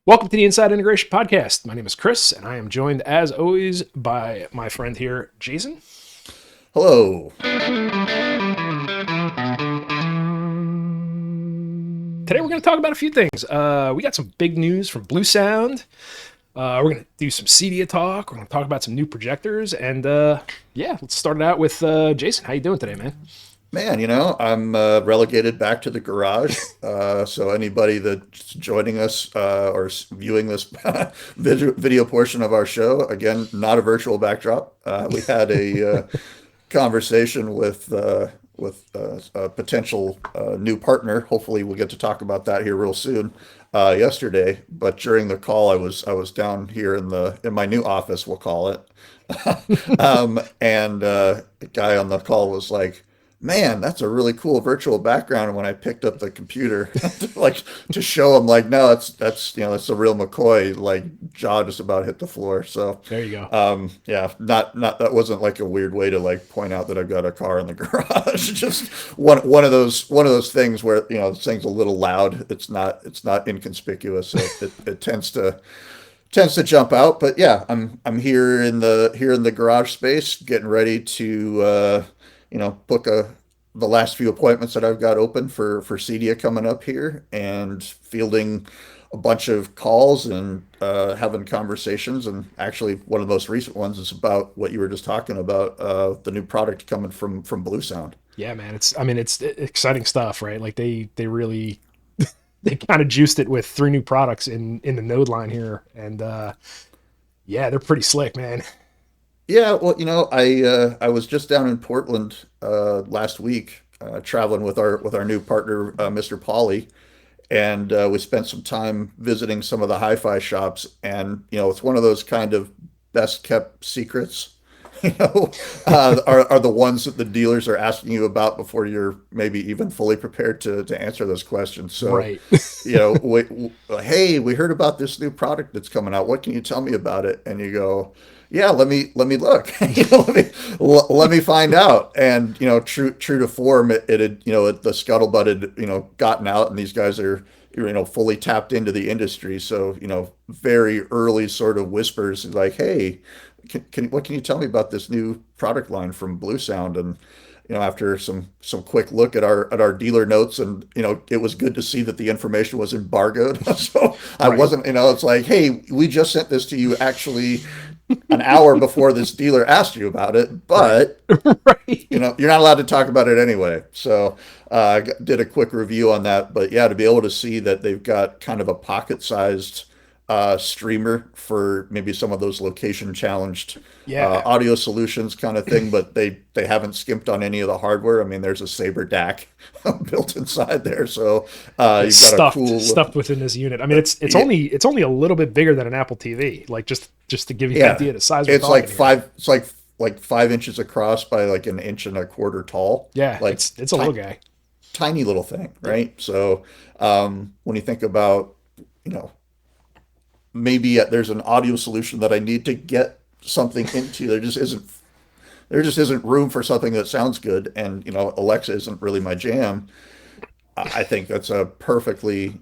Welcome to the Inside Integration Podcast. My name is Chris, and I am joined, as always, by my friend here, Jayson. Hello. Today, we're going to talk about a few things. We got some big news from Bluesound. We're going to do some CEDIA talk. We're going to talk about some new projectors, and yeah, let's start it out with Jayson. How you doing today, man? Man, I'm relegated back to the garage. So anybody that's joining us viewing this video portion of our show, again, not a virtual backdrop. We had a conversation with a potential new partner. Hopefully, we'll get to talk about that here real soon. Yesterday, but during the call, I was down here in my new office, we'll call it. And the guy on the call was like, "Man, that's a really cool virtual background." And when I picked up the computer, like to show him, like, no, that's the real McCoy. Like, jaw just about hit the floor. So, There you go. yeah, not that wasn't like a weird way to like point out that I've got a car in the garage. Just one of those things where this thing's a little loud. It's not inconspicuous, so it tends to jump out. But yeah, I'm here in the garage space, getting ready to book the last few appointments that I've got open for CEDIA coming up here, and fielding a bunch of calls and having conversations. And actually, one of the most recent ones is about what you were just talking about, the new product coming from Bluesound. Yeah, man. It's exciting stuff, right? Like they really they kind of juiced it with three new products in the Node line here, and yeah, they're pretty slick, man. Yeah, well, I was just down in Portland last week, traveling with our new partner, Mr. Pauly, and we spent some time visiting some of the hi-fi shops. And it's one of those kind of best kept secrets. You know, are the ones that the dealers are asking you about before you're maybe even fully prepared to answer those questions. So, Right. hey, we heard about this new product that's coming out. What can you tell me about it? And you go, yeah, let me look. Let me find out. And true to form, it had the scuttlebutt had gotten out, and these guys are fully tapped into the industry. So very early sort of whispers like, hey, what can you tell me about this new product line from Bluesound? And after some quick look at our dealer notes, and it was good to see that the information was embargoed. So I Right. wasn't, it's like, hey, we just sent this to you actually an hour before this dealer asked you about it, Right. but Right. you're not allowed to talk about it anyway. So I did a quick review on that. But yeah, to be able to see that they've got kind of a pocket-sized streamer for maybe some of those location challenged Yeah. audio solutions kind of thing, but they haven't skimped on any of the hardware. I mean, there's a Saber DAC built inside there, so Yeah, you've got a stuffed within this unit. I mean, yeah, it's only a little bit bigger than an Apple TV. Like just to give you an yeah. idea of the size we're It's like talking here. five. It's like 5 inches across by like an inch and a quarter tall. Yeah, Like it's a little ti- guy. tiny little thing, Yep. right? So when you think about, you know, maybe there's an audio solution that I need to get something into, there just isn't room for something that sounds good, and Alexa isn't really my jam. I think that's a perfectly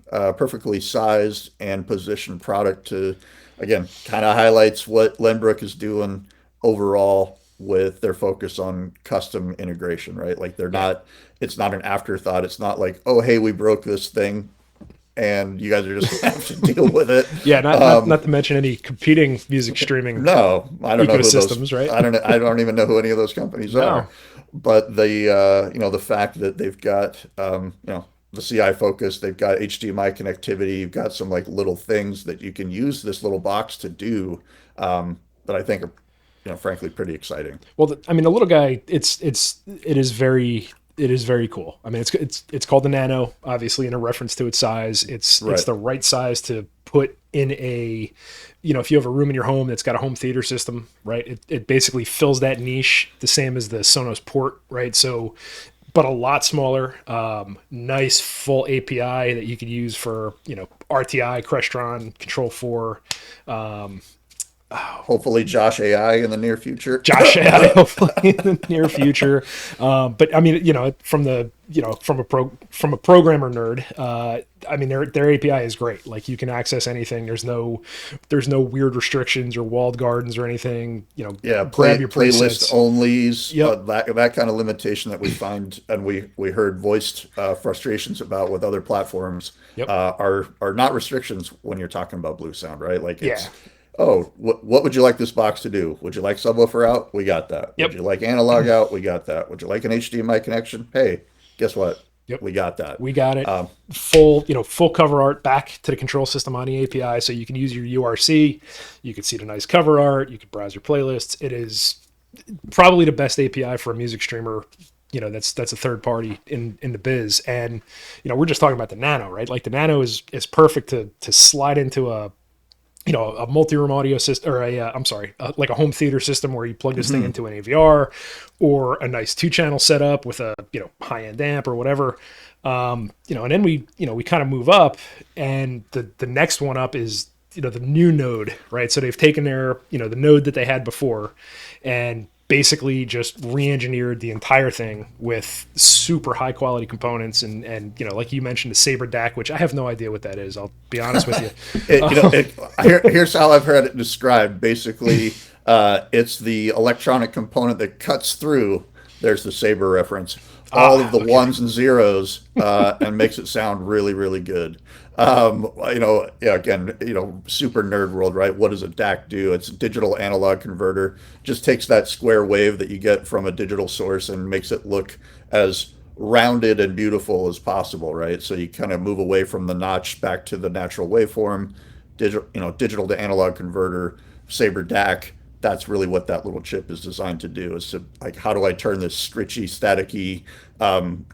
sized and positioned product to, again, kind of highlights what Lenbrook is doing overall with their focus on custom integration, right? Like Yeah. it's not an afterthought. It's not like, oh, hey, we broke this thing and you guys are just gonna have to deal with it. Yeah, not to mention any competing music streaming No, I don't know who those. ecosystems, right? I don't even know who any of those companies are. No. But the fact that they've got the CI focus, they've got HDMI connectivity, you've got some like little things that you can use this little box to do, that I think are frankly pretty exciting. Well, I mean, the little guy, it is very cool. I mean, it's called the Nano, obviously in a reference to its size. It's Right. the right size to put in a, if you have a room in your home that's got a home theater system, right? It basically fills that niche the same as the Sonos Port, right? So, but a lot smaller. Nice full API that you could use for RTI, Crestron, Control 4. Hopefully, Josh AI in the near future. Josh AI hopefully in the near future. But I mean, from the from a programmer nerd, I mean their API is great. Like you can access anything. There's no weird restrictions or walled gardens or anything. Yeah, Grab your playlist presets. onlys, Yep. that kind of limitation that we find and we heard voiced frustrations about with other platforms Yep. are not restrictions when you're talking about Bluesound, right? Like Yeah. it's, oh, what would you like this box to do? Would you like subwoofer out? We got that. Would Yep. you like analog out? We got that. Would you like an HDMI connection? Hey, guess what? Yep. We got that. We got it. Full cover art back to the control system on the API, so you can use your URC. You can see the nice cover art. You can browse your playlists. It is probably the best API for a music streamer. That's a third party in the biz, and we're just talking about the Nano, right? Like the Nano is perfect to slide into a multi-room audio system, or I'm sorry, like a home theater system where you plug this thing into an AVR, or a nice 2-channel setup with a high-end amp or whatever. And then we kind of move up, and the next one up is the new node, right? So they've taken the node that they had before, and basically just re-engineered the entire thing with super high quality components, and like you mentioned, the Saber DAC, which I have no idea what that is. I'll be honest with you. Here's how I've heard it described. Basically, it's the electronic component that cuts through. There's the Saber reference. All of the Okay. ones and zeros and makes it sound really, really good. Yeah, again, super nerd world, right? What does a DAC do? It's a digital analog converter. Just takes that square wave that you get from a digital source and makes it look as rounded and beautiful as possible, right? So you kind of move away from the notch back to the natural waveform, digital to analog converter, Saber DAC. That's really what that little chip is designed to do, is to, like, how do I turn this scritchy, staticky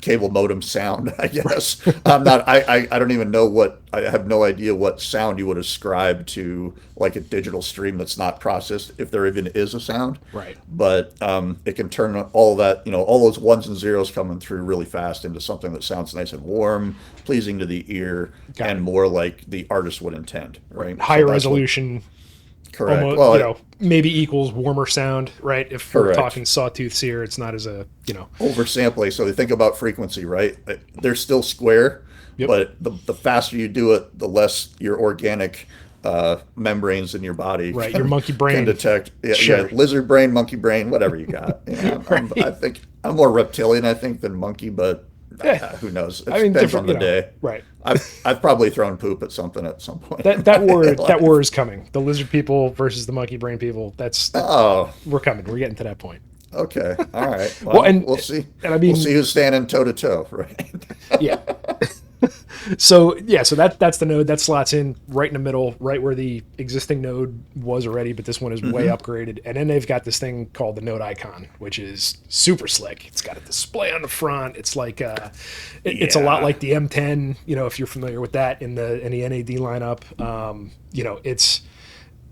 cable modem sound? I guess I'm not. I don't even know what. I have no idea what sound you would ascribe to like a digital stream that's not processed, if there even is a sound. Right. But it can turn all that, all those ones and zeros coming through really fast into something that sounds nice and warm, pleasing to the ear, Got and it. more like the artist would intend, right? So Higher that's what. resolution, Correct. almost, Well, maybe equals warmer sound, right? If we're correct. talking sawtooths here, it's not as Oversampling. So they think about frequency, right? They're still square, yep. but the faster you do it, the less your organic membranes in your body Right. Your can, monkey can brain. detect. Yeah, Sure. lizard brain, monkey brain, whatever you got. I Right. think I'm more reptilian, I think, than monkey, but Yeah. who knows? It I mean, depends on different, the day. right. I've probably thrown poop at something at some point in That my war that life. war is coming. The lizard people versus the monkey brain people. That Oh, we're coming. We're getting to that point. okay. All right. Well, Well, and we'll see. and I We'll see mean, who's standing toe to toe, right? yeah. So that's the node that slots in right in the middle, right where the existing node was already, but this one is way upgraded. And then they've got this thing called the node icon, which is super slick. It's got a display on the front. It's like it's a lot Yeah. like the M10. If you're familiar with that in the NAD lineup,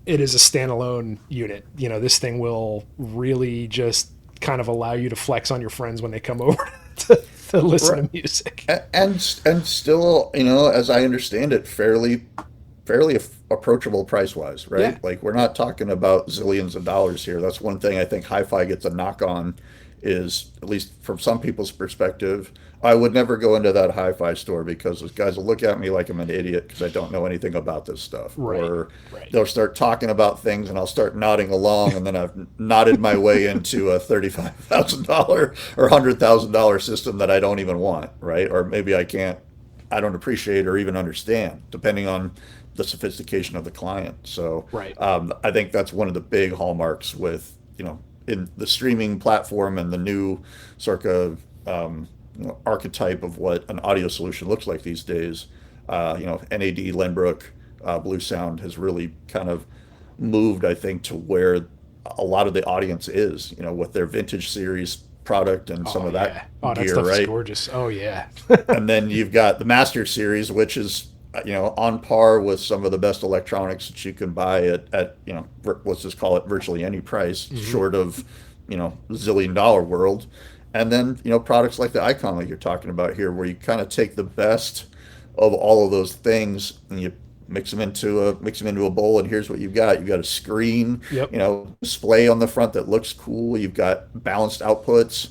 it is a standalone unit. This thing will really just kind of allow you to flex on your friends when they come over to listen Right. to music. And still, as I understand it, fairly approachable price wise, Yeah. right? Like we're not talking about zillions of dollars here. That's one thing I think hi-fi gets a knock on, is at least from some people's perspective. I would never go into that hi-fi store because those guys will look at me like I'm an idiot because I don't know anything about this stuff. Right. Or Right. they'll start talking about things and I'll start nodding along, and then I've nodded my way into a $35,000 or $100,000 system that I don't even want, right? Or maybe I don't appreciate or even understand, depending on the sophistication of the client. So Right. I think that's one of the big hallmarks with, in the streaming platform and the new sort of archetype of what an audio solution looks like these days. NAD, Lenbrook, Bluesound has really kind of moved, I think, to where a lot of the audience is, with their vintage series product and some Oh of that yeah. Oh, that gear, stuff is right? gorgeous. Oh yeah. And then you've got the Master Series, which is on par with some of the best electronics that you can buy at let's just call it virtually any price, short of $1 zillion world. And then products like the Icon, like you're talking about here, where you kind of take the best of all of those things and you mix them into a bowl, and here's what you've got. You've got a screen, Yep. display on the front that looks cool. You've got balanced outputs.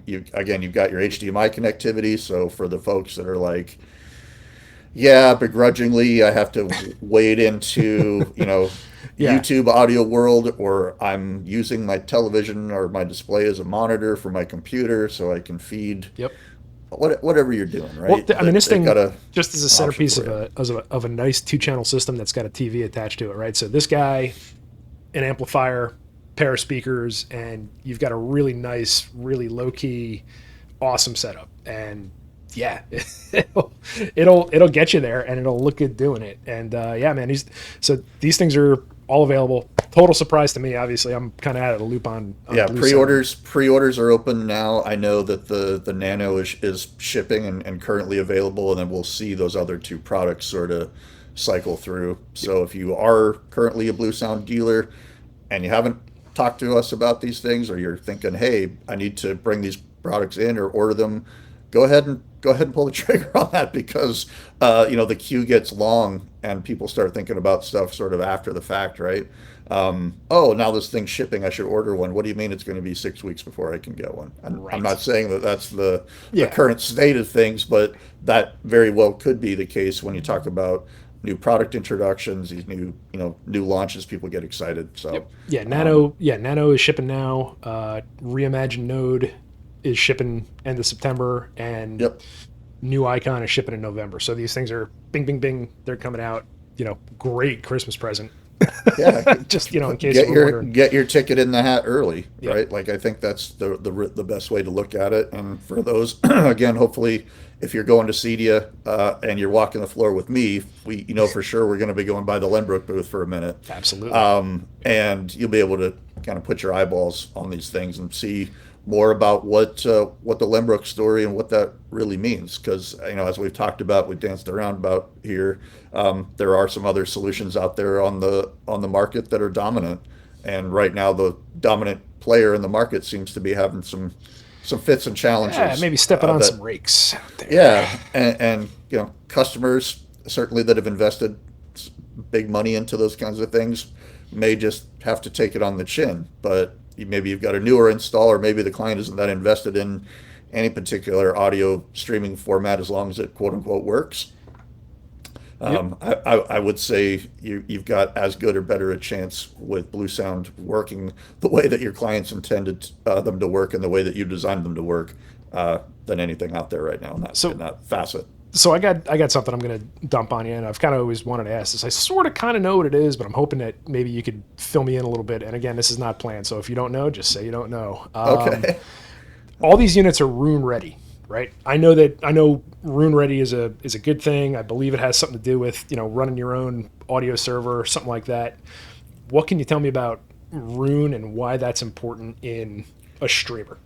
You've got your HDMI connectivity. So for the folks that are like, yeah, begrudgingly, I have to wade into, Yeah. YouTube audio world, or I'm using my television or my display as a monitor for my computer so I can feed Yep. whatever you're doing, Well, right? I mean, this They've got thing a just as a option centerpiece for of you. a nice 2-channel system that's got a TV attached to it, right? So this guy, an amplifier, pair of speakers, and you've got a really nice, really low key, awesome setup. And yeah, it'll get you there, and it'll look good doing it. And yeah, man, these things are all available. Total surprise to me. Obviously, I'm kind of out of the loop on Yeah, Bluesound. pre-orders are open now. I know that the Nano is shipping and currently available, and then we'll see those other two products sort of cycle through. So if you are currently a Bluesound dealer and you haven't talked to us about these things, or you're thinking, hey, I need to bring these products in or order them, go ahead and pull the trigger on that, because the queue gets long and people start thinking about stuff sort of after the fact, right? Oh, now this thing's shipping. I should order one. What do you mean it's going to be 6 weeks before I can get one? I'm Right. not saying that that's the Yeah. current state of things, but that very well could be the case when you talk about new product introductions, these new launches. People get excited. So, Yep. Yeah. um, Nano. Yeah. Nano is shipping now. Reimagined Node is shipping end of September, and yep. new Icon is shipping in November. So these things are bing, bing, bing. They're coming out. Great Christmas present. Yeah, Just in case you were wondering. get your ticket in the hat early, Yep. right? Like I think that's the best way to look at it. And for those, again, hopefully, if you're going to CEDIA and you're walking the floor with me, we for sure we're going to be going by the Lembrook booth for a minute, Absolutely. and you'll be able to kind of put your eyeballs on these things and see more about what the Lembrook story and what that really means. Because as we've talked about, we've danced around about here. There are some other solutions out there on the market that are dominant, and right now the dominant player in the market seems to be having some fits and Yeah, challenges. maybe stepping on That some rakes out there. Yeah, and customers certainly that have invested big money into those kinds of things may just have to take it on the chin. But maybe you've got a newer installer, maybe the client isn't that invested in any particular audio streaming format as long as it quote unquote works. Yep. I would say you've got as good or better a chance with Bluesound working the way that your clients intended them to work and the way that you designed them to work than anything out there right now in So that facet. so I got something I'm gonna dump on you, and I've kind of always wanted to ask this. I sort of kind of know what it is, but I'm hoping that maybe you could fill me in a little bit. And again, this is not planned, so if you don't know, just say you don't know. Okay. All these units are Rune ready, right? I know Rune ready is a good thing. I believe it has something to do with running your own audio server or something like that. What can you tell me about Rune and why that's important in a streamer?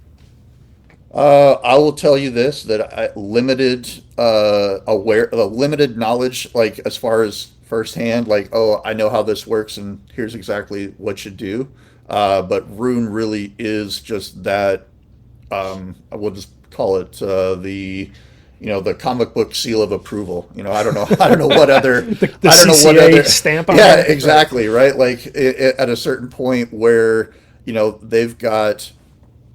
I will tell you this: that limited limited knowledge, like as far as firsthand, like oh, I know how this works, and here's exactly what you do. But Rune really is just that. I will just call it the comic book seal of approval. I don't know what other The I don't know what CCA other stamp on yeah, it, right? exactly, right. Like at a certain point where they've got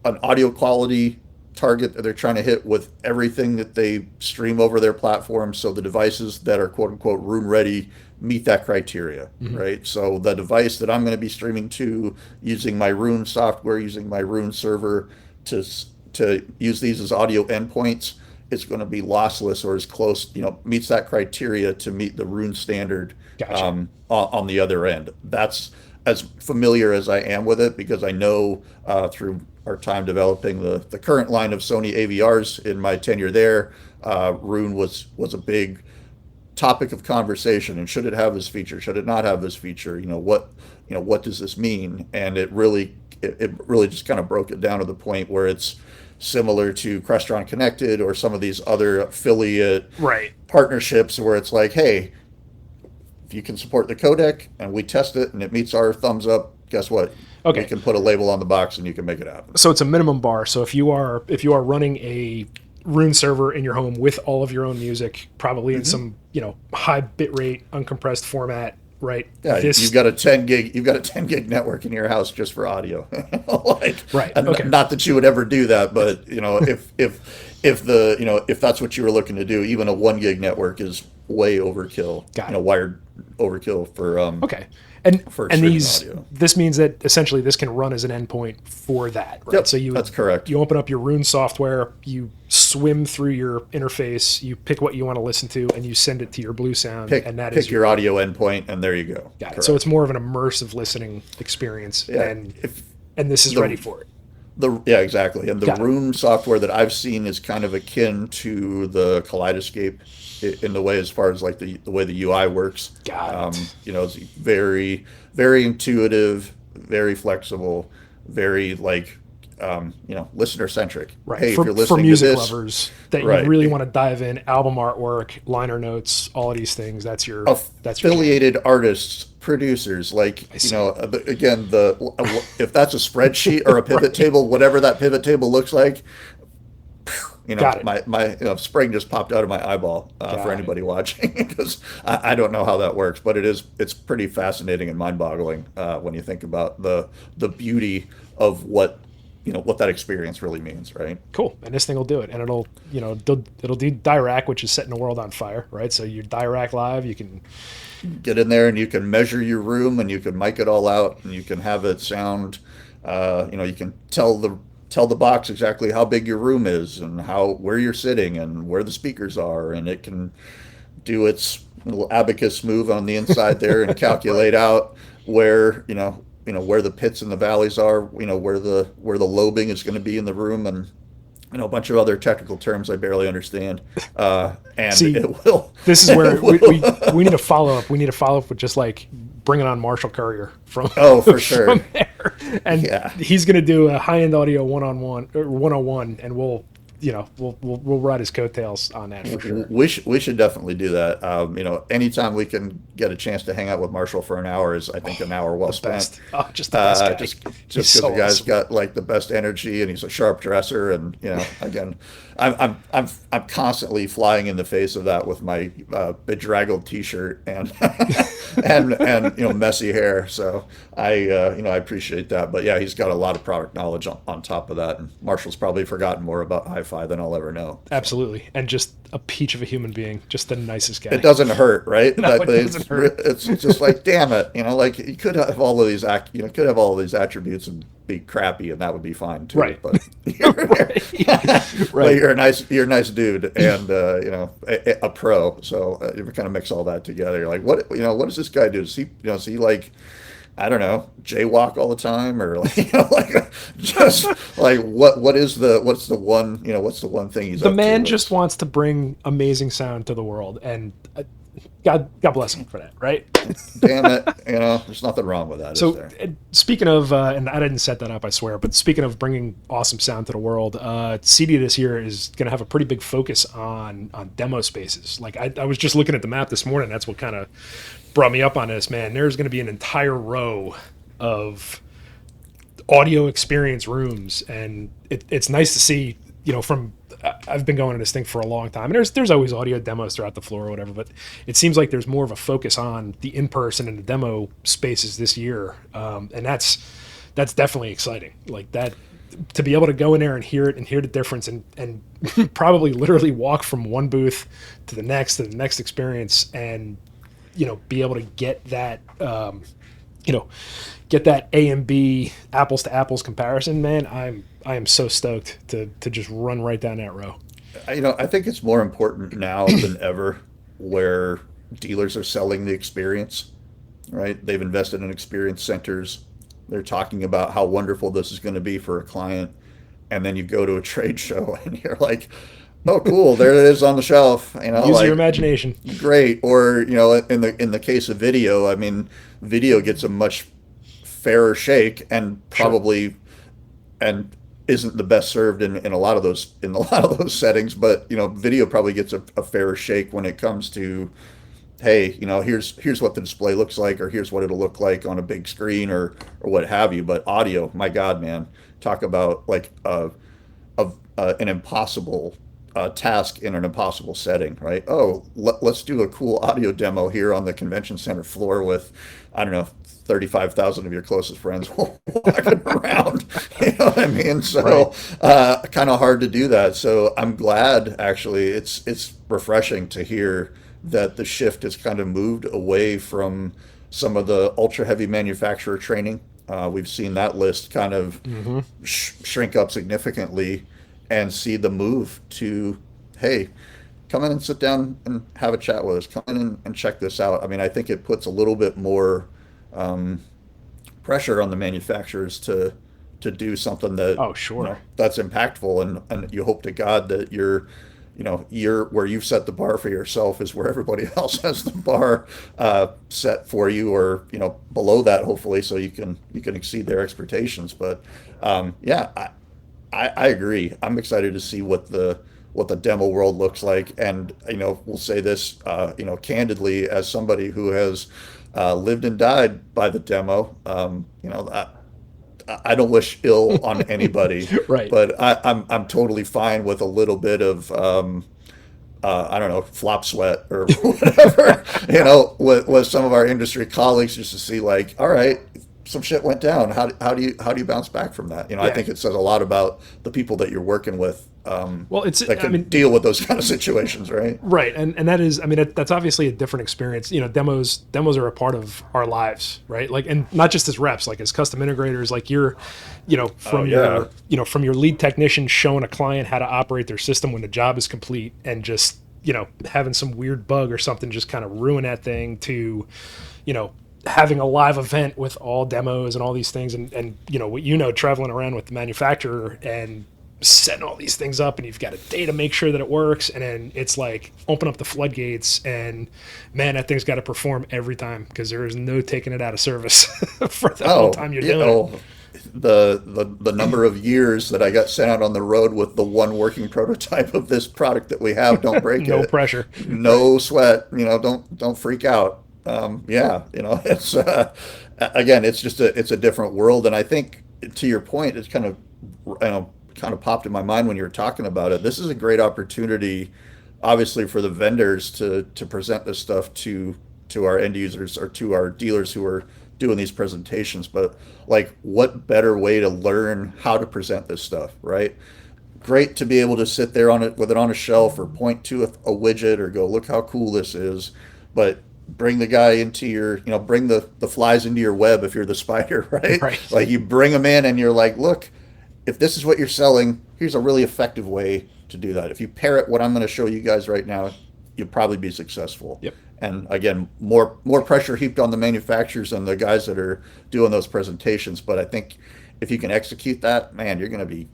an audio quality target that they're trying to hit with everything that they stream over their platform. So the devices that are quote unquote room ready meet that criteria, Mm-hmm. right? So the device that I'm going to be streaming to using my Rune software, using my Rune server to use these as audio endpoints, it's going to be lossless or as close, meets that criteria to meet the Rune standard Gotcha. on the other end. That's as familiar as I am with it because I know through our time developing the current line of Sony AVRs in my tenure there, Rune was a big topic of conversation. And should it have this feature? Should it not have this feature? What does this mean? And it really just kind of broke it down to the point where it's similar to Crestron Connected or some of these other affiliate Right. partnerships where it's like, hey, if you can support the codec and we test it and it meets our thumbs up, guess what? We Okay. can put a label on the box and you can make it happen. So it's a minimum bar. So if you are running a Rune server in your home with all of your own music, probably in Hmm. some, high bitrate, uncompressed format, right? Yeah, you've This, got a 10 gig network in your house just for audio. Like, right. and Okay. not that you would ever do that, but if that's what you were looking to do, even a 1 gig network is way overkill. Got it. Wired overkill Okay. And for and streaming these audio. this means that essentially this can run as an endpoint for that, right? So Yep, that's correct. you open up your Rune software, you swim through your interface, you pick what you want to listen to, and you send it to your Bluesound, and that is Pick your your audio endpoint, and there you go. got it. So it's Correct. more of an immersive listening experience, Yeah, and if this is ready the for it. yeah, exactly. And the Got it. room software that I've seen is kind of akin to the Kaleidoscape in the way, as far as like the way the UI works. Got it. It's very, very intuitive, very flexible, very like, listener centric. Right. Hey, if you're For listening to music this, lovers that you right, really want to dive in, album artwork, liner notes, all of these things, that's your jam. affiliated artists, producers, like, I see. again, if that's a spreadsheet or a pivot Right. table, whatever that pivot table looks like, Got it. my spring just popped out of my eyeball, for Got it. anybody watching, because I don't know how that works, but it's pretty fascinating and mind-boggling, when you think about the beauty of what that experience really means, right? Cool. And this thing will do it. And it'll do Dirac, which is setting the world on fire, right? So your Dirac live, you can, Get in there and you can measure your room and you can mic it all out and you can have it sound, you can tell the box exactly how big your room is and where you're sitting and where the speakers are, and it can do its little abacus move on the inside there and calculate right. out where where the pits and the valleys are, where the lobing is going to be in the room, and a bunch of other technical terms I barely understand. And See, it will this is it where we will need to follow up. We need to follow up with just like bringing on Marshall Courier from oh, for from sure. there, and Yeah. he's going to do a high end audio 1-on-1 or 101, and we'll ride his coattails on that for sure. We should definitely do that. Anytime we can get a chance to hang out with Marshall for an hour is, I think, an hour well The spent. best, just the best guy. Just He's because the so guy's awesome. got like the best energy and he's a sharp dresser, and again, I'm constantly flying in the face of that with my bedraggled T-shirt and and messy hair. So I appreciate that. But yeah, he's got a lot of product knowledge on top of that, and Marshall's probably forgotten more about hi-fi than I'll ever know. So. Absolutely, and just a peach of a human being, just the nicest It guy. doesn't hurt, right? No, it doesn't hurt. It's just like, damn it, like you could have all of these could have all of these attributes and be crappy, and that would be fine too. Right, But you're, right, but right. you're a nice dude, and a pro. So you kind of mix all that together. You're like, what does this guy do? Does he like, I don't know, jaywalk all the time, or like, like just like what's the one thing he's The up to? man just wants to bring amazing sound to the world, and God bless him for that, right? Damn it, there's nothing wrong with that, is So, there? speaking of, and I didn't set that up, I swear, but speaking of bringing awesome sound to the world, CEDIA this year is going to have a pretty big focus on demo spaces. Like, I was just looking at the map this morning. That's what kind of brought me up on this, man. There's going to be an entire row of audio experience rooms, and it's nice to see. From I've been going to this thing for a long time, and there's always audio demos throughout the floor or whatever, but it seems like there's more of a focus on the in person and the demo spaces this year, and that's definitely exciting. Like that, to be able to go in there and hear it and hear the difference, and probably literally walk from one booth to the next experience, and be able to get that you know get that A and B apples to apples comparison, man. I am so stoked to just run right down that row. I think it's more important now than ever, where dealers are selling the experience, right? They've invested in experience centers. They're talking about how wonderful this is going to be for a client. And then you go to a trade show and you're like, oh, cool, there it is on the shelf. Use your Like, imagination. great. Or, in the case of video, I mean, video gets a much fairer shake, and Sure. probably and isn't the best served in a lot of those settings. But video probably gets a fairer shake when it comes to, hey, here's what the display looks like, or here's what it'll look like on a big screen, or what have you. But audio, my God, man, talk about like an impossible task in an impossible setting, right? Oh, let's do a cool audio demo here on the convention center floor with, I don't know, 35,000 of your closest friends walking around. You know what I mean? Right. So kind of hard to do that. So I'm glad actually it's refreshing to hear that the shift has kind of moved away from some of the ultra heavy manufacturer training. We've seen that list kind of Hmm. shrink up significantly and see the move to, hey, come in and sit down and have a chat with us. Come in and check this out. I mean, I think it puts a little bit more pressure on the manufacturers to do something that Oh, sure. that's impactful, and you hope to God that you're where you've set the bar for yourself is where everybody else has the bar set for you, or below that, hopefully, so you can exceed their expectations. But yeah, I agree. I'm excited to see what the demo world looks like, and we'll say this, candidly, as somebody who has lived and died by the demo. I don't wish ill on anybody, Right. but I'm totally fine with a little bit of I don't know, flop sweat or whatever, with some of our industry colleagues, just to see, like, all right, some shit went down. How do you bounce back from that? I Yeah. think it says a lot about the people that you're working with, Well, that I can mean, deal with those kind of situations, right? right. And that is, I mean, that's obviously a different experience. Demos are a part of our lives, right? Like, and not just as reps, like as custom integrators, like you're, Oh from yeah. from your lead technician showing a client how to operate their system when the job is complete, and just, having some weird bug or something just kind of ruin that thing, to, you know, having a live event with all demos and all these things, and what, traveling around with the manufacturer and setting all these things up, and you've got a day to make sure that it works, and then it's like open up the floodgates, and man, that thing's got to perform every time, because there is no taking it out of service for the whole Oh, time you're you doing it. know, the number of years that I got sent out on the road with the one working prototype of this product that we have, don't break No it. pressure. Right. No sweat, don't freak out. Yeah, it's again, it's a different world, and I think, to your point, it's kind of popped in my mind when you were talking about it. This is a great opportunity, obviously, for the vendors to present this stuff to our end users, or to our dealers who are doing these presentations. But, like, what better way to learn how to present this stuff, right? Great to be able to sit there on it with it on a shelf, or point to a widget, or go, look how cool this is. But bring the guy into bring the flies into your web if you're the spider, right? Right. Like, you bring them in and you're like, look, if this is what you're selling, here's a really effective way to do that. If you parrot what I'm going to show you guys right now, you'll probably be successful. Yep. And again, more pressure heaped on the manufacturers and the guys that are doing those presentations. But I think if you can execute that, man, you're gonna be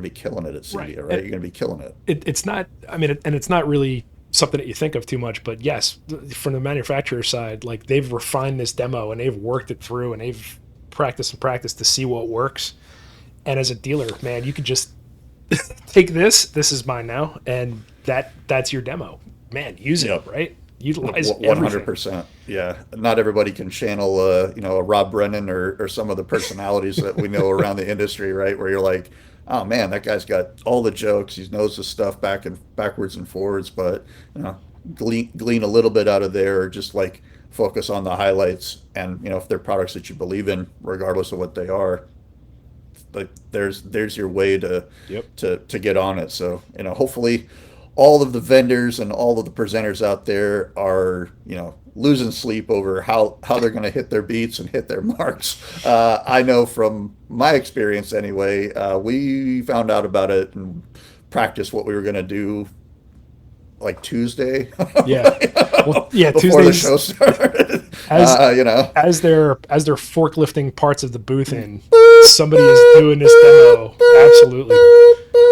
killing it at Right. CEDIA, right? You're gonna be killing it. It's not, I mean, and it's not really something that you think of too much, but yes, from the manufacturer side, like, they've refined this demo, and they've worked it through, and they've practiced and practiced to see what works. And as a dealer, man, you could just take this is mine now, and that's your demo, man. Use it, Yep. right? Utilize One hundred everything. percent. Yeah, not everybody can channel, a Rob Brennan, or some of the personalities that we know around the industry, right? Where you're like, oh man, that guy's got all the jokes. He knows the stuff backwards and forwards. But, glean a little bit out of there, or just, like, focus on the highlights. And, if they're products that you believe in, regardless of what they are, like, there's your way to Yep. to get on it. So, hopefully all of the vendors and all of the presenters out there are, losing sleep over how they're going to hit their beats and hit their marks. I know from my experience anyway, we found out about it and practiced what we were going to do, like, Tuesday Yeah. Well, yeah. before the Tuesdays, show started. as as they're forklifting parts of the booth in, somebody is doing this demo. Absolutely.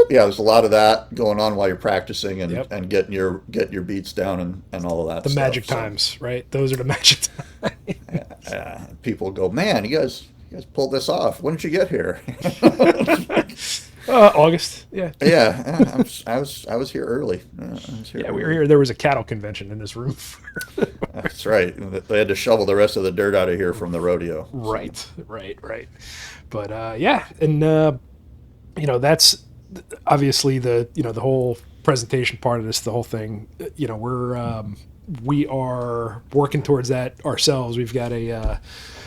Yeah, there's a lot of that going on while you're practicing, and, Yep. and getting your beats down, and all of that The stuff. magic So times, right? Those are the magic people go, man, you guys pulled this off. When did you get here? times. August. Yeah. Yeah, I was here early. I was here Yeah, we were early. here. There was a cattle convention in this room. That's right. They had to shovel the rest of the dirt out of here from the rodeo. So, Right, right, right. But yeah, and that's obviously the whole presentation part of this, the whole thing, we are working towards that ourselves. We've got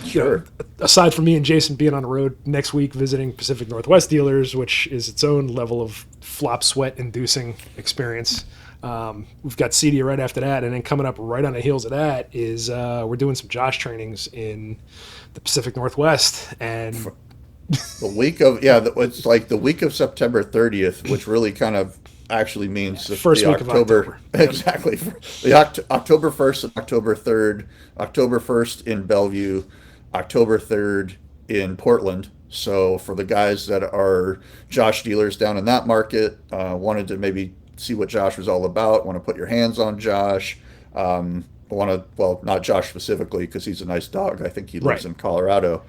Sure. aside from me and Jayson being on the road next week visiting Pacific Northwest dealers, which is its own level of flop sweat inducing experience. We've got CEDIA right after that, and then coming up right on the heels of that is we're doing some Josh trainings in the Pacific Northwest, and The week of, yeah, it's like the week of September 30th, which really kind of actually means first the week of October, October. Yep. exactly, the October 1st and October 3rd, October 1st in Bellevue, October 3rd in Portland. So for the guys that are Josh dealers down in that market, wanted to maybe see what Josh was all about, want to put your hands on Josh, want to, well, not Josh specifically because he's a nice dog. I think he lives Right. in Colorado.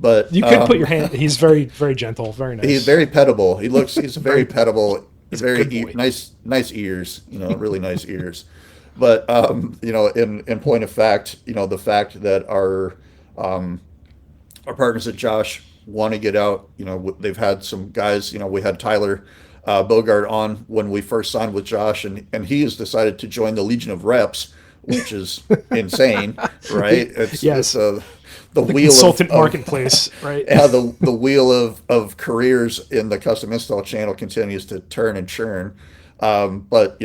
But You could put your hand. He's very, very gentle, very he's nice, very pettable. He's a very very. pettable, He's a good boy. nice ears, really nice ears. But in point of fact, the fact that our partners at Josh want to get out, they've had some guys, we had Tyler Bogart on when we first signed with Josh, and he has decided to join the Legion of Reps, which is insane, right? It's Yes, the the wheel consultant of marketplace, right? yeah, the wheel of careers in the custom install channel continues to turn and churn. But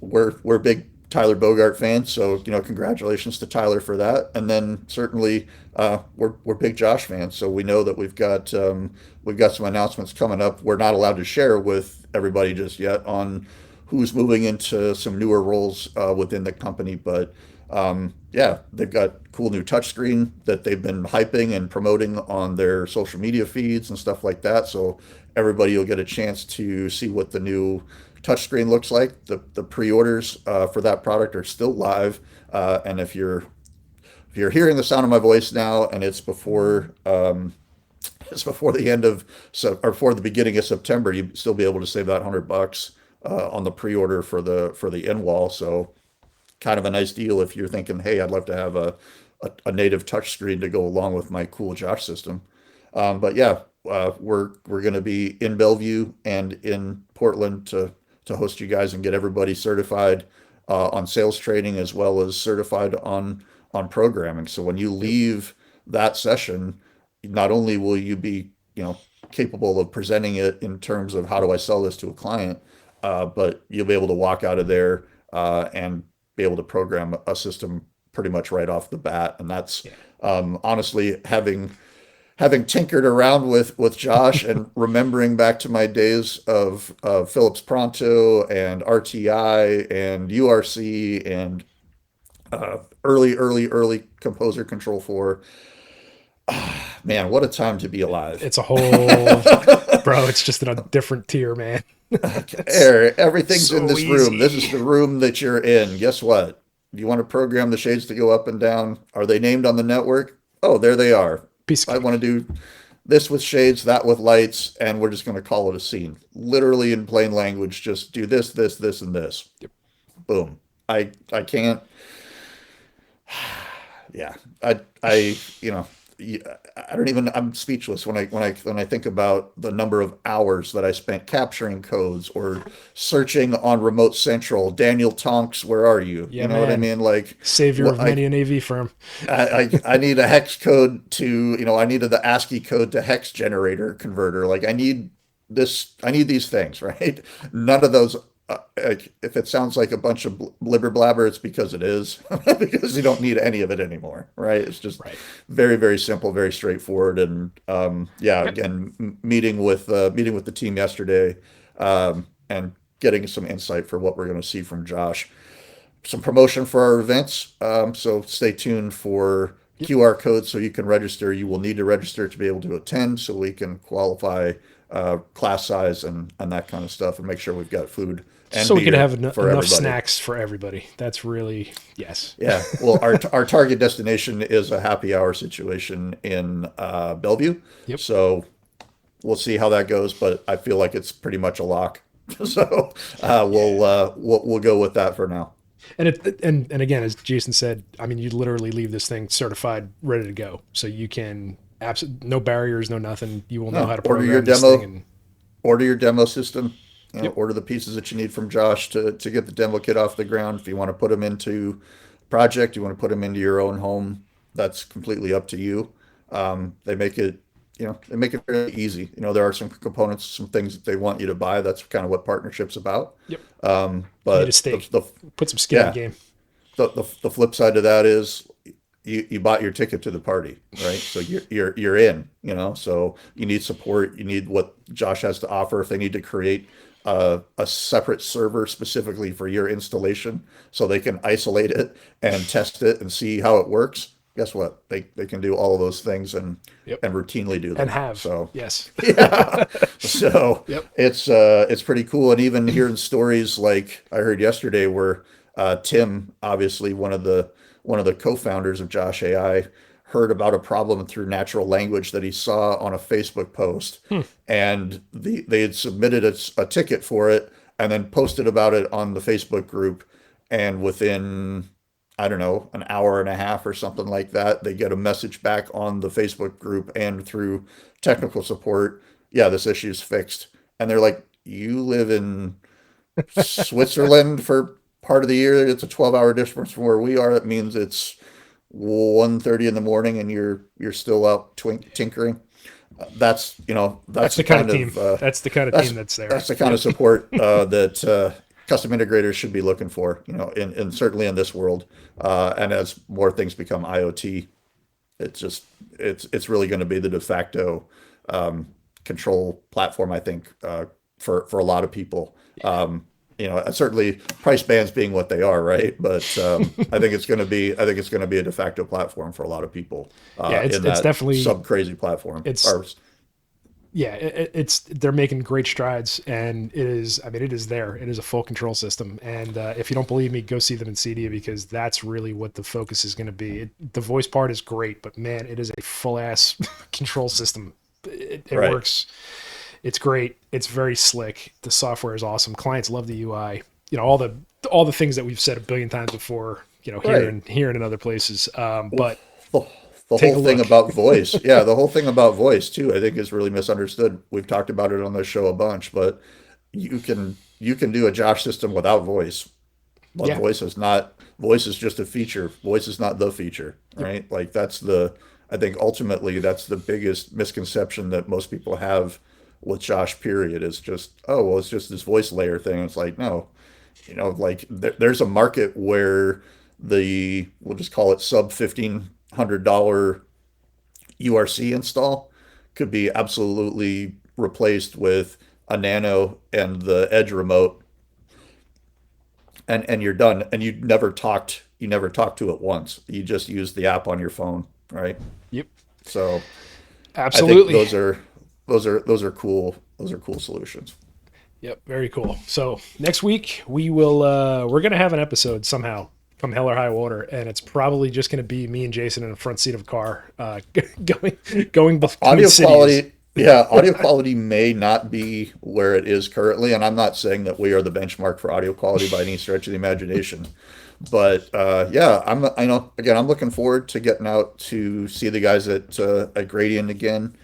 we're big Tyler Bogart fans, so congratulations to Tyler for that. And then certainly we're big Josh fans, so we know that we've got some announcements coming up. We're not allowed to share with everybody just yet on who's moving into some newer roles within the company, but yeah, they've got cool new touchscreen that they've been hyping and promoting on their social media feeds and stuff like that. So everybody will get a chance to see what the new touchscreen looks like. The pre-orders for that product are still live, and if you're hearing the sound of my voice now, and it's before the end of or before the beginning of September, you still be able to save that $100 on the pre-order for the in wall. So kind of a nice deal if you're thinking, hey, I'd love to have a native touchscreen to go along with my cool Josh system. But yeah, we're going to be in Bellevue and in Portland to host you guys and get everybody certified on sales training as well as certified on programming. So when you Yep. leave that session, not only will you be capable of presenting it in terms of how do I sell this to a client, but you'll be able to walk out of there and be able to program a system pretty much right off the bat. And that's Yeah. honestly having tinkered around with Josh and remembering back to my days of Philips Pronto and RTI and URC and early Composer Control 4. Man, what a time to be alive. It's a whole, bro. It's just in a different tier, man. It's Everything's in so this room. This is easy. the room that you're in. Guess what? You want to program the shades to go up and down? Are they named on the network? Oh, there they are. Piece of I cake. want to do this with shades, that with lights, and we're just going to call it a scene. Literally in plain language, just do this, and this. Yep. Boom. I can't. Yeah. I I don't even. I'm speechless when I think about the number of hours that I spent capturing codes or searching on Remote Central. Daniel Tonks, where are you? Yeah, You know what I man. mean? Like, Savior what of many an AV firm. I need a hex code to, I needed the ASCII code to hex generator converter. Like I need this, I need these things, right? None of those. Like, if it sounds like a bunch of blibber blabber, it's because it is, because you don't need any of it anymore, right? It's just Right. very, very simple, very straightforward. And yeah, Yep. again, meeting with the team yesterday, and getting some insight for what we're going to see from Josh, some promotion for our events. So stay tuned for Yep. QR codes so you can register. You will need to register to be able to attend so we can qualify class size and that kind of stuff and make sure we've got food and So we could beer have for enough everybody. snacks for everybody. That's really yes. Yeah. Well, our target destination is a happy hour situation in Bellevue. Yep. So we'll see how that goes, but I feel like it's pretty much a lock. So Yeah. we'll go with that for now. And again, as Jason said, I mean, you literally leave this thing certified, ready to go. So you can absolutely no barriers, no nothing. You will know No, how to program this thing, and order your demo system, Yep. order the pieces that you need from Josh to get the demo kit off the ground. If you want to put them into a project, you want to put them into your own home, that's completely up to you. They make it, they make it very easy. There are some components, some things that they want you to buy. That's kind of what partnership's about. Yep. Need a But stake. Put some skin in the yeah, game. the flip side to that is you bought your ticket to the party, right? So you're in, so you need support. You need what Josh has to offer. If they need to create a separate server specifically for your installation so they can isolate it and test it and see how it works, guess what? They can do all of those things Yep. and routinely do And them. have. So Yes. yeah. So Yep. it's pretty cool. And even hearing stories like I heard yesterday where Tim, obviously one of the co-founders of Josh AI, heard about a problem through natural language that he saw on a Facebook post, and they had submitted a ticket for it and then posted about it on the Facebook group, and within I don't know, an hour and a half or something like that, they get a message back on the Facebook group and through technical support, yeah, this issue's fixed. And they're like, you live in Switzerland for part of the year. It's a 12-hour difference from where we are. It means it's 1:30 in the morning and you're still out tinkering. That's That's that's the the kind of kind team. of That's the kind of that's team that's there. that's the kind of support that custom integrators should be looking for. In certainly in this world, and as more things become IoT, it's really going to be the de facto control platform, I think, for a lot of people. Certainly price bands being what they are, right? But I think it's going to be a de facto platform for a lot of people Yeah, in it's that definitely sub crazy platform. it's yeah, it's they're making great strides, and it is. I mean, it is there. It is a full control system, and if you don't believe me, go see them in CEDIA because that's really what the focus is going to be. The voice part is great, but man, it is a full ass control system. It Right. works. It's great. It's very slick. The software is awesome. Clients love the UI. All the things that we've said a billion times before. Here Right. and here and in other places. Well, But the, the take whole a thing look. about voice, yeah, the whole thing about voice too, I think is really misunderstood. We've talked about it on the show a bunch, but you can do a Josh system without voice, but Yeah. voice is just a feature. Voice is not the feature, Yep. right? Like I think ultimately that's the biggest misconception that most people have with Josh, period, is just, oh, well, it's just this voice layer thing. It's like, no, like there's a market where we'll just call it sub $1,500 URC install could be absolutely replaced with a Nano and the Edge remote, and you're done. And you never talked to it once. You just use the app on your phone, right? Yep. So I think Absolutely. those are cool. Those are cool solutions. Yep, very cool. So next week we're gonna have an episode somehow, come hell or high water, and it's probably just gonna be me and Jason in the front seat of a car, going between Audio cities. quality, yeah, audio quality may not be where it is currently, and I'm not saying that we are the benchmark for audio quality by any stretch of the imagination. But yeah, I know again, I'm looking forward to getting out to see the guys at Gradient again.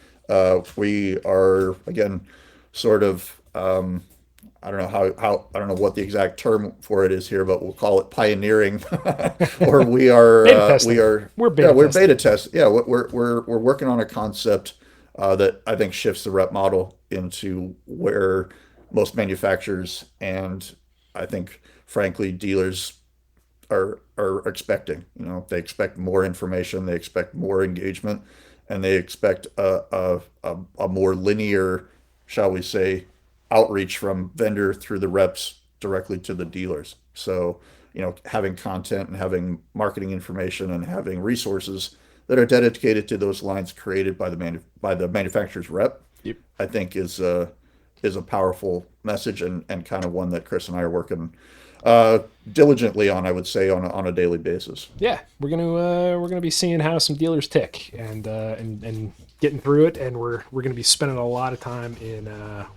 We are again sort of I don't know how I don't know what the exact term for it is here, but we'll call it pioneering, or we are Beta we testing. are We're yeah, beta we're testing. beta test. Yeah, we're working on a concept that I think shifts the rep model into where most manufacturers and I think frankly dealers are expecting. They expect more information, they expect more engagement, and they expect a more linear, shall we say, outreach from vendor through the reps directly to the dealers. So, having content and having marketing information and having resources that are dedicated to those lines created by the manufacturer's rep, Yep. I think is a powerful message and kind of one that Chris and I are working uh, diligently on, I would say, on a daily basis. Yeah, we're gonna be seeing how some dealers tick and getting through it, and we're gonna be spending a lot of time in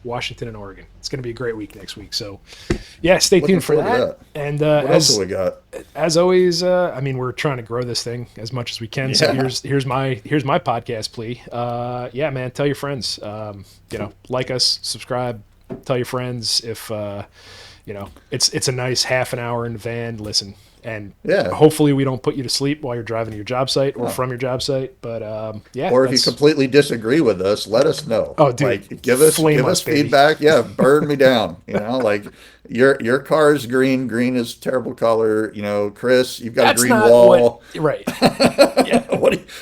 Washington and Oregon. It's gonna be a great week next week. So yeah, stay Looking tuned for forward to that. that. And What else have we got? as always, I mean, we're trying to grow this thing as much as we can. So Yeah. here's my podcast plea. Yeah, man, tell your friends. Like us, subscribe, tell your friends. If it's a nice half an hour in the van. Listen, and Yeah. hopefully we don't put you to sleep while you're driving to your job site or Oh. from your job site. But yeah, Or if you that's completely disagree with us, let us know. oh, dude, Like flame give us, us baby. feedback. Yeah, burn me down. Like your car is green. Green is a terrible color. Chris, you've got a That's green not what. wall. Right. Yeah.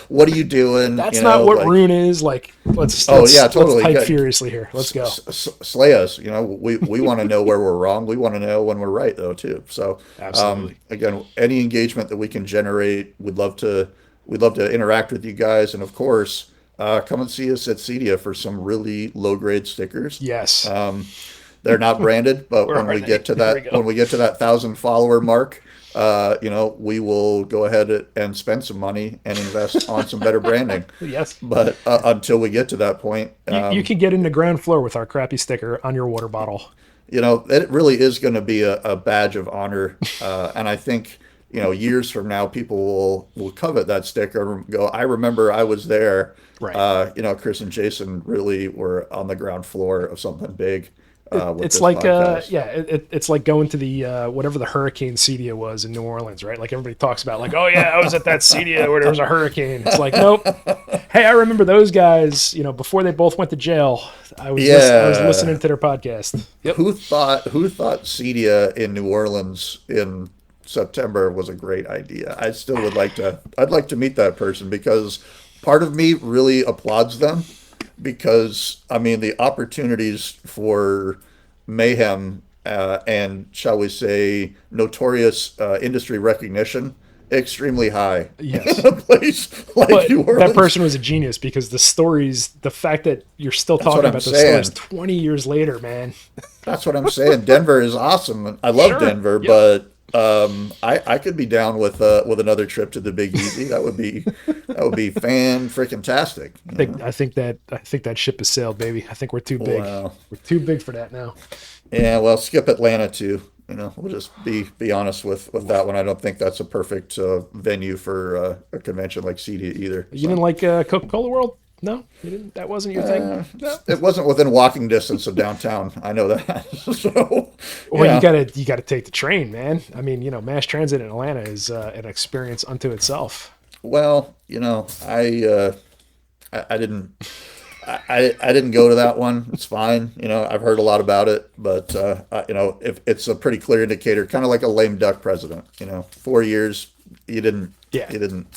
What are you doing? That's not what Like Rune is. Like, let's oh yeah, let's totally. type Yeah, furiously here. Let's go. slay us. We want to know where we're wrong. We want to know when we're right though too. So Absolutely. again, any engagement that we can generate, we'd love to interact with you guys, and of course, come and see us at CEDIA for some really low grade stickers. Yes. They're not branded, but Where when are we they? get to There we that go. when we get to that 1,000 follower mark, we will go ahead and spend some money and invest on some better branding. Yes. But until we get to that point, You can get in the ground floor with our crappy sticker on your water bottle. it really is going to be a badge of honor, and I think years from now people will covet that sticker and go, I remember I was there. Right. Chris and Jayson really were on the ground floor of something big with It's this like podcast. yeah, it's like going to the whatever the hurricane CEDIA was in New Orleans, right? Like everybody talks about, like, oh yeah, I was at that CEDIA where there was a hurricane. It's like, nope. Hey, I remember those guys. Before they both went to jail, I was listening Yeah. to their podcast. Yep. Who thought CEDIA in New Orleans in September was a great idea? I still would like to I'd like to meet that person because part of me really applauds them because I mean the opportunities for mayhem and shall we say notorious industry recognition extremely high in Yes. a place like But New that Orleans. person was a genius because the fact that you're still That's what talking I'm about those stories saying. 20 years later, man. That's what I'm saying. Denver is awesome. I love Sure. Denver, Yep. but I could be down with another trip to the Big Easy. That would be fan freaking tastic. I think that ship has sailed, baby. I think we're too big. Wow. We're too big for that now. Yeah, well, skip Atlanta too. We'll just be honest with that one. I don't think that's a perfect venue for a convention like CEDIA either. You didn't So like Coca-Cola World? No, you didn't. That wasn't your thing. No. it wasn't within walking distance of downtown. I know that. So Well, you yeah. gotta take the train, man. I mean, mass transit in Atlanta is an experience unto itself. Well, I didn't. I didn't go to that one. It's fine. I've heard a lot about it, but if it's a pretty clear indicator, kind of like a lame duck president. 4 years, you didn't, Yeah. you didn't,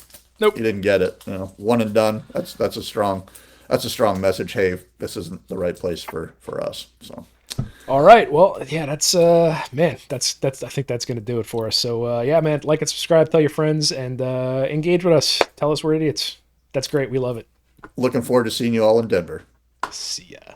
Nope. you didn't get it. One and done. That's a strong message. Hey, this isn't the right place for us. So All right. Well, yeah, that's man, that's I think that's gonna do it for us. So yeah, man, like and subscribe, tell your friends, and engage with us. Tell us we're idiots. That's great. We love it. looking forward to seeing you all in Denver. See ya.